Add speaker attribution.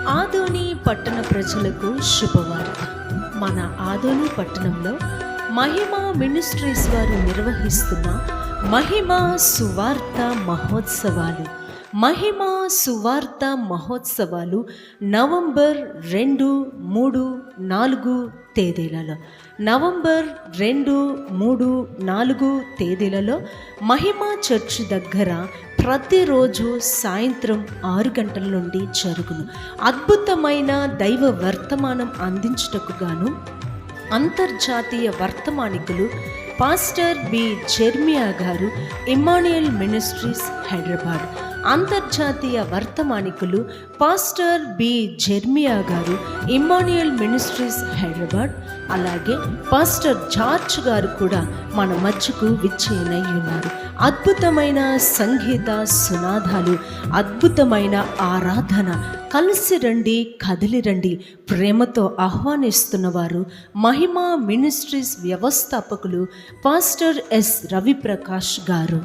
Speaker 1: ఆదోని పట్టణ ప్రజలకు శుభవార్త. మన ఆదోని పట్టణంలో మహిమా మినిస్ట్రీస్ వారు నిర్వహిస్తున్న మహిమా సువార్త మహోత్సవాలు నవంబర్ 2, 3, 4 తేదీలలో నవంబర్ 2, 3, 4 తేదీలలో మహిమా చర్చ్ దగ్గర ప్రతిరోజు సాయంత్రం 6 గంటల నుండి జరుగును. అద్భుతమైన దైవ వర్తమానం అందించుటకు గాను అంతర్జాతీయ వర్తమానికులు పాస్టర్ బి జెర్మియా గారు, ఇమ్మాన్యుయల్ మినిస్ట్రీస్ హైదరాబాద్. అంతర్జాతీయ వర్తమానికులు పాస్టర్ బి జెర్మియా గారు, ఇమ్మాన్యుయల్ మినిస్ట్రీస్ హైదరాబాద్. అలాగే పాస్టర్ జార్జ్ గారు కూడా మన మధ్యకు విచ్చేయనై ఉన్నారు. అద్భుతమైన సంగీత సునాదాలు, అద్భుతమైన ఆరాధన. కలిసి రండి, కదిలి రండి. ప్రేమతో ఆహ్వానిస్తున్నవారు మహిమా మినిస్ట్రీస్ వ్యవస్థాపకులు పాస్టర్ ఎస్ రవిప్రకాష్ గారు.